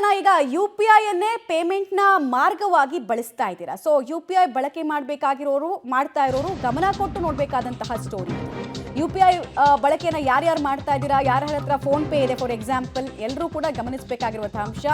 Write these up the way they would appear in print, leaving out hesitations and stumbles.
ಜನ ಈಗ U P ಐಯನ್ನೇ ಪೇಮೆಂಟ್ನ ಮಾರ್ಗವಾಗಿ ಬಳಸ್ತಾ ಇದ್ದೀರಾ. ಸೊ ಯು ಪಿ ಐ ಬಳಕೆ ಮಾಡ್ತಾ ಇರೋರು ಗಮನ ಕೊಟ್ಟು ನೋಡಬೇಕಾದಂತಹ ಸ್ಟೋರಿ. ಯು ಪಿ ಐ ಬಳಕೆಯನ್ನು ಯಾರ್ಯಾರು ಮಾಡ್ತಾ ಇದ್ದೀರಾ, ಯಾರ ಹತ್ರ ಫೋನ್ ಪೇ ಇದೆ ಫಾರ್ ಎಕ್ಸಾಂಪಲ್, ಎಲ್ಲರೂ ಕೂಡ ಗಮನಿಸಬೇಕಾಗಿರುವಂತಹ ಅಂಶ.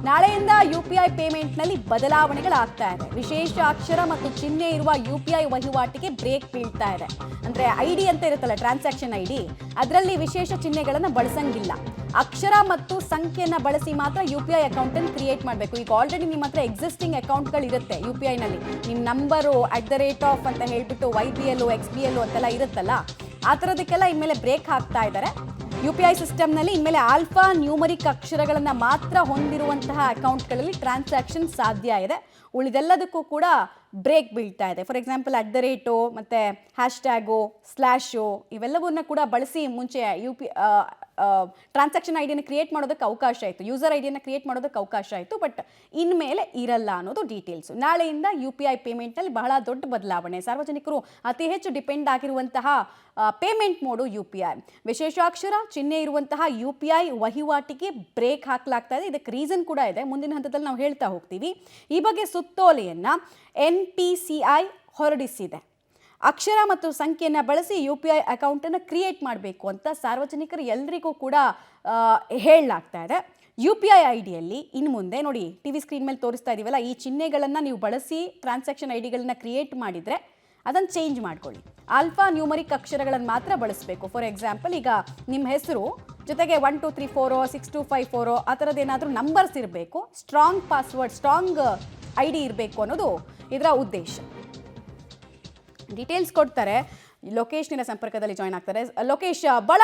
ನಾಳೆಯಿಂದ ಯು ಪಿ ಐ ಪೇಮೆಂಟ್ನಲ್ಲಿ ಬದಲಾವಣೆಗಳಾಗ್ತಾ ಇದೆ. ವಿಶೇಷ ಅಕ್ಷರ ಮತ್ತು ಚಿಹ್ನೆ ಇರುವ ಯು ಪಿ ಐ ವಹಿವಾಟಿಗೆ ಬ್ರೇಕ್ ಬೀಳ್ತಾ ಇದೆ. ಅಂದರೆ ಐ ಡಿ ಅಂತ ಇರುತ್ತಲ್ಲ, ಟ್ರಾನ್ಸಾಕ್ಷನ್ ಐ ಡಿ, ಅದರಲ್ಲಿ ವಿಶೇಷ ಚಿಹ್ನೆಗಳನ್ನು ಬಳಸಂಗಿಲ್ಲ. ಅಕ್ಷರ ಮತ್ತು ಸಂಖ್ಯೆಯನ್ನು ಬಳಸಿ ಮಾತ್ರ ಯು ಪಿ ಐ ಅಕೌಂಟನ್ನು ಕ್ರಿಯೇಟ್ ಮಾಡಬೇಕು. ಈಗ ಆಲ್ರೆಡಿ ನಿಮ್ಮ ಹತ್ರ ಎಕ್ಸಿಸ್ಟಿಂಗ್ ಅಕೌಂಟ್ಗಳು ಇರುತ್ತೆ ಯು ಪಿ ಐನಲ್ಲಿ. ನಿಮ್ಮ ನಂಬರು @ ಅಂತ ಹೇಳ್ಬಿಟ್ಟು YBL XBL ಅಂತೆಲ್ಲ ಇರುತ್ತಲ್ಲ, ಆ ಥರದಕ್ಕೆಲ್ಲ ಇನ್ಮೇಲೆ ಬ್ರೇಕ್ ಹಾಕ್ತಾ ಇದ್ದಾರೆ. ಯು ಪಿ ಐ ಸಿಸ್ಟಮ್ನಲ್ಲಿ ಇನ್ಮೇಲೆ ಆಲ್ಫಾ ನ್ಯೂಮರಿಕ್ ಅಕ್ಷರಗಳನ್ನು ಮಾತ್ರ ಹೊಂದಿರುವಂತಹ ಅಕೌಂಟ್ಗಳಲ್ಲಿ ಟ್ರಾನ್ಸಾಕ್ಷನ್ ಸಾಧ್ಯ ಇದೆ. ಉಳಿದೆಲ್ಲದಕ್ಕೂ ಕೂಡ ಬ್ರೇಕ್ ಬೀಳ್ತಾ ಇದೆ. ಫಾರ್ ಎಕ್ಸಾಂಪಲ್ @ ಮತ್ತು ಹ್ಯಾಶ್ಟ್ಯಾಗು ಸ್ಲ್ಯಾಶು ಇವೆಲ್ಲವನ್ನ ಕೂಡ ಬಳಸಿ ಮುಂಚೆ ಟ್ರಾನ್ಸಾಕ್ಷನ್ ಐ ಡಿಯನ್ನು ಕ್ರಿಯೇಟ್ ಮಾಡೋದಕ್ಕೆ ಅವಕಾಶ ಇತ್ತು, ಯೂಸರ್ ಐ ಡಿಯನ್ನು ಕ್ರಿಯೇಟ್ ಮಾಡೋದಕ್ಕೆ ಅವಕಾಶ ಇತ್ತು. ಬಟ್ ಇನ್ಮೇಲೆ ಇರಲ್ಲ ಅನ್ನೋದು ಡೀಟೇಲ್ಸು. ನಾಳೆಯಿಂದ ಯು ಪಿ ಐ ಪೇಮೆಂಟ್ನಲ್ಲಿ ಬಹಳ ದೊಡ್ಡ ಬದಲಾವಣೆ. ಸಾರ್ವಜನಿಕರು ಅತಿ ಹೆಚ್ಚು ಡಿಪೆಂಡ್ ಆಗಿರುವಂತಹ payment mode U P I. ವಿಶೇಷಾಕ್ಷರ ಚಿಹ್ನೆ ಇರುವಂತಹ ಯು ಪಿ ಐ ವಹಿವಾಟಿಗೆ ಬ್ರೇಕ್ ಹಾಕಲಾಗ್ತಾ ಇದೆ. ಇದಕ್ಕೆ ರೀಸನ್ ಕೂಡ ಇದೆ, ಮುಂದಿನ ಹಂತದಲ್ಲಿ ನಾವು ಹೇಳ್ತಾ ಹೋಗ್ತೀವಿ. ಈ ಬಗ್ಗೆ ಸುತ್ತೋಲೆಯನ್ನು NPCI ಹೊರಡಿಸಿದೆ. ಅಕ್ಷರ ಮತ್ತು ಸಂಖ್ಯೆಯನ್ನು ಬಳಸಿ ಯು ಪಿ ಐ ಅಕೌಂಟನ್ನು ಕ್ರಿಯೇಟ್ ಮಾಡಬೇಕು ಅಂತ ಸಾರ್ವಜನಿಕರು ಎಲ್ಲರಿಗೂ ಕೂಡ ಹೇಳಲಾಗ್ತಾ ಇದೆ. ಯು ಪಿ ಐ ಡಿಯಲ್ಲಿ ಇನ್ನು ಮುಂದೆ ನೋಡಿ, ಟಿ ವಿ ಸ್ಕ್ರೀನ್ ಮೇಲೆ ತೋರಿಸ್ತಾ ಇದ್ದೀವಲ್ಲ, ಈ ಚಿಹ್ನೆಗಳನ್ನು ನೀವು ಬಳಸಿ ಟ್ರಾನ್ಸಾಕ್ಷನ್ ಡಿಗಳನ್ನ ಕ್ರಿಯೇಟ್ ಮಾಡಿದರೆ ಅದನ್ನು ಚೇಂಜ್ ಮಾಡ್ಕೊಳ್ಳಿ. ಆಲ್ಫಾ ನ್ಯೂಮರಿಕ್ ಅಕ್ಷರಗಳನ್ನು ಮಾತ್ರ ಬಳಸಬೇಕು. ಫಾರ್ ಎಕ್ಸಾಂಪಲ್, ಈಗ ನಿಮ್ಮ ಹೆಸರು ಜೊತೆಗೆ 1 2 3 4 6 2 5 4 ಆ ಥರದ್ದೇನಾದರೂ ನಂಬರ್ಸ್ ಇರಬೇಕು. Strong password, strong I D ಇರಬೇಕು ಅನ್ನೋದು ಇದರ ಉದ್ದೇಶ. ಡೀಟೇಲ್ಸ್ ಕೊಡ್ತಾರೆ. ಲೋಕೇಶ್ನಿನ ಸಂಪರ್ಕದಲ್ಲಿ ಜಾಯ್ನ್ ಆಗ್ತಾರೆ. ಲೋಕೇಶ್, ಬಹಳ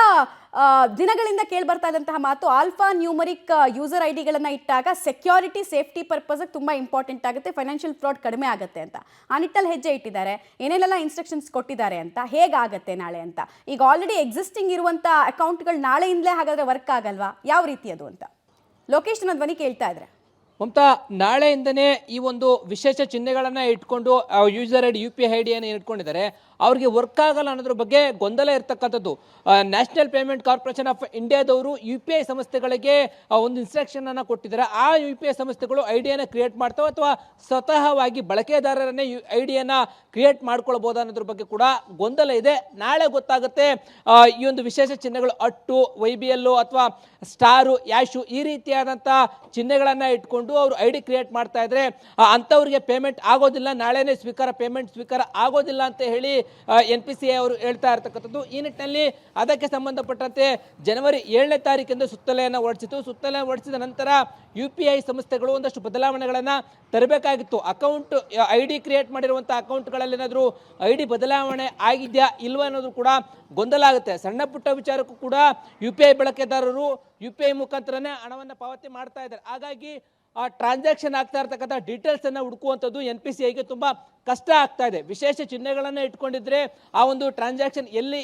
ದಿನಗಳಿಂದ ಕೇಳಿಬರ್ತಾ ಇದ್ದಂತಹ ಮಾತು, ಆಲ್ಫಾ ನ್ಯೂಮರಿಕ್ ಯೂಸರ್ ಐ ಡಿಗಳನ್ನು ಇಟ್ಟಾಗ ಸೆಕ್ಯೂರಿಟಿ ಸೇಫ್ಟಿ ಪರ್ಪಸ್ಗೆ ತುಂಬ ಇಂಪಾರ್ಟೆಂಟ್ ಆಗುತ್ತೆ, ಫೈನಾನ್ಷಿಯಲ್ ಫ್ರಾಡ್ ಕಡಿಮೆ ಆಗುತ್ತೆ ಅಂತ. ಆ ನಿಟ್ಟಲ್ಲಿ ಹೆಜ್ಜೆ ಇಟ್ಟಿದ್ದಾರೆ. ಏನೇನೆಲ್ಲ ಇನ್ಸ್ಟ್ರಕ್ಷನ್ಸ್ ಕೊಟ್ಟಿದ್ದಾರೆ ಅಂತ, ಹೇಗಾಗುತ್ತೆ ನಾಳೆ ಅಂತ. ಈಗ ಆಲ್ರೆಡಿ ಎಕ್ಸಿಸ್ಟಿಂಗ್ ಇರುವಂಥ ಅಕೌಂಟ್ಗಳು ನಾಳೆಯಿಂದಲೇ ಹಾಗಾದರೆ ವರ್ಕ್ ಆಗಲ್ವಾ, ಯಾವ ರೀತಿ ಅದು ಅಂತ ಲೋಕೇಶ್ ನನ್ನ ಧ್ವನಿ ಕೇಳ್ತಾ ಇದ್ರೆ. ಮಮತಾ, ನಾಳೆಯಿಂದನೇ ಈ ಒಂದು ವಿಶೇಷ ಚಿಹ್ನೆಗಳನ್ನು ಇಟ್ಕೊಂಡು user I D U P I ಡಿಯನ್ನು ಇಟ್ಕೊಂಡಿದ್ದಾರೆ. ಅವ್ರಿಗೆ ವರ್ಕ್ ಆಗಲ್ಲ ಅನ್ನೋದ್ರ ಬಗ್ಗೆ ಗೊಂದಲ ಇರ್ತಕ್ಕಂಥದ್ದು. ನ್ಯಾಷನಲ್ ಪೇಮೆಂಟ್ ಕಾರ್ಪೊರೇಷನ್ ಆಫ್ ಇಂಡಿಯಾದವರು ಯು ಪಿ ಐ ಸಂಸ್ಥೆಗಳಿಗೆ ಒಂದು ಇನ್ಸ್ಟ್ರಕ್ಷನ್ ಕೊಟ್ಟಿದ್ದಾರೆ. ಆ ಯು ಪಿ ಐ ಸಂಸ್ಥೆಗಳು ಐ ಡಿಯನ್ನು ಕ್ರಿಯೇಟ್ ಮಾಡ್ತಾವೆ ಅಥವಾ ಸ್ವತಃವಾಗಿ ಬಳಕೆದಾರರನ್ನೇ ಐ ಡಿಯನ್ನು ಕ್ರಿಯೇಟ್ ಮಾಡ್ಕೊಳ್ಬೋದು ಅನ್ನೋದ್ರ ಬಗ್ಗೆ ಕೂಡ ಗೊಂದಲ ಇದೆ. ನಾಳೆ ಗೊತ್ತಾಗುತ್ತೆ ಈ ಒಂದು ವಿಶೇಷ ಚಿಹ್ನೆಗಳು @ YBL ಅಥವಾ ಸ್ಟಾರು ಯಾಶು ಈ ರೀತಿಯಾದಂಥ ಚಿಹ್ನೆಗಳನ್ನು ಇಟ್ಕೊಂಡು ಅವರು ಐ ಡಿ ಕ್ರಿಯೇಟ್ ಮಾಡ್ತಾ ಇದ್ರೆ ಅಂಥವ್ರಿಗೆ ಪೇಮೆಂಟ್ ಆಗೋದಿಲ್ಲ, ನಾಳೆನೇ ಪೇಮೆಂಟ್ ಸ್ವೀಕಾರ ಆಗೋದಿಲ್ಲ ಅಂತ ಹೇಳಿ NPCI ಅವರು ಹೇಳ್ತಾ ಇರ್ತಕ್ಕಂಥದ್ದು. ಈ ನಿಟ್ಟಿನಲ್ಲಿ ಅದಕ್ಕೆ ಸಂಬಂಧಪಟ್ಟಂತೆ ಜನವರಿ 7ನೇ ತಾರೀಕಿಂದ ಸುತ್ತೋಲೆಯನ್ನು ಹೊರಡಿಸಿತು. ಸುತ್ತೋಲೆ ಹೊರಡಿಸಿದ ನಂತರ ಯು ಪಿ ಐ ಸಂಸ್ಥೆಗಳು ಒಂದಷ್ಟು ಬದಲಾವಣೆಗಳನ್ನು ತರಬೇಕಾಗಿತ್ತು. ಅಕೌಂಟ್ ಐ ಡಿ ಕ್ರಿಯೇಟ್ ಮಾಡಿರುವಂಥ ಅಕೌಂಟ್ಗಳಲ್ಲಿ ಏನಾದರೂ ಐ ಡಿ ಬದಲಾವಣೆ ಆಗಿದೆಯಾ ಇಲ್ವಾ ಅನ್ನೋದು ಕೂಡ ಗೊಂದಲ ಆಗುತ್ತೆ. ಸಣ್ಣ ಪುಟ್ಟ ವಿಚಾರಕ್ಕೂ ಕೂಡ ಯು ಪಿ ಐ ಬಳಕೆದಾರರು ಯು ಪಿ ಐ ಮುಖಾಂತರನೇ ಹಣವನ್ನು ಪಾವತಿ ಮಾಡ್ತಾ ಇದ್ದಾರೆ. ಹಾಗಾಗಿ ಆ ಟ್ರಾನ್ಸಾಕ್ಷನ್ ಆಗ್ತಾ ಇರ್ತಕ್ಕಂಥ ಡೀಟೇಲ್ಸನ್ನು ಹುಡುಕುವಂಥದ್ದು NPCIಗೆ ತುಂಬ ಕಷ್ಟ ಆಗ್ತಾ ಇದೆ. ವಿಶೇಷ ಚಿಹ್ನೆಗಳನ್ನು ಇಟ್ಕೊಂಡಿದ್ರೆ ಆ ಒಂದು ಟ್ರಾನ್ಸಾಕ್ಷನ್ ಎಲ್ಲಿ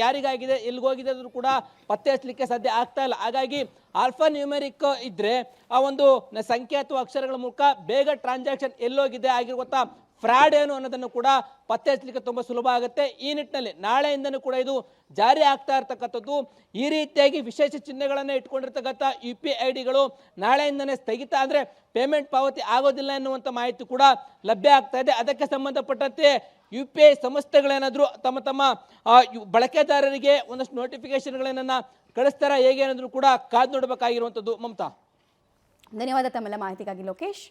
ಯಾರಿಗಾಗಿದೆ ಎಲ್ಲಿಗೋಗಿದೆ ಅದನ್ನು ಕೂಡ ಪತ್ತೆ ಹಚ್ಚಲಿಕ್ಕೆ ಸಾಧ್ಯ ಆಗ್ತಾ ಇಲ್ಲ. ಹಾಗಾಗಿ ಆಲ್ಫಾ ನ್ಯೂಮೆರಿಕ್ ಇದ್ದರೆ ಆ ಒಂದು ಸಂಖ್ಯೆ ಅಥವಾ ಅಕ್ಷರಗಳ ಮೂಲಕ ಬೇಗ ಟ್ರಾನ್ಸಾಕ್ಷನ್ ಎಲ್ಲೋಗಿದೆ ಆಗಿರುವಂಥ ಫ್ರಾಡ್ ಏನು ಅನ್ನೋದನ್ನು ಕೂಡ ಪತ್ತೆ ಹಚ್ಚಲಿಕ್ಕೆ ತುಂಬ ಸುಲಭ ಆಗುತ್ತೆ. ಈ ನಿಟ್ಟಿನಲ್ಲಿ ನಾಳೆಯಿಂದನೂ ಕೂಡ ಇದು ಜಾರಿ ಆಗ್ತಾ ಇರ್ತಕ್ಕಂಥದ್ದು. ಈ ರೀತಿಯಾಗಿ ವಿಶೇಷ ಚಿಹ್ನೆಗಳನ್ನು ಇಟ್ಕೊಂಡಿರ್ತಕ್ಕಂಥ ಯು ಪಿ ಐ ಡಿಗಳು ನಾಳೆಯಿಂದನೇ ಸ್ಥಗಿತ, ಅಂದರೆ ಪೇಮೆಂಟ್ ಪಾವತಿ ಆಗೋದಿಲ್ಲ ಎನ್ನುವಂಥ ಮಾಹಿತಿ ಕೂಡ ಲಭ್ಯ ಆಗ್ತಾ ಇದೆ. ಅದಕ್ಕೆ ಸಂಬಂಧಪಟ್ಟಂತೆ ಯು ಪಿ ಐ ಸಂಸ್ಥೆಗಳೇನಾದರೂ ತಮ್ಮ ಬಳಕೆದಾರರಿಗೆ ಒಂದಷ್ಟು ನೋಟಿಫಿಕೇಶನ್ಗಳೇನನ್ನು ಕಳಿಸ್ತಾರ ಹೇಗೆ ಅನ್ನೋದು ಕೂಡ ಕಾದು ನೋಡಬೇಕಾಗಿರುವಂಥದ್ದು. ಮಮತಾ, ಧನ್ಯವಾದ ತಮ್ಮೆಲ್ಲ ಮಾಹಿತಿಗಾಗಿ ಲೋಕೇಶ್.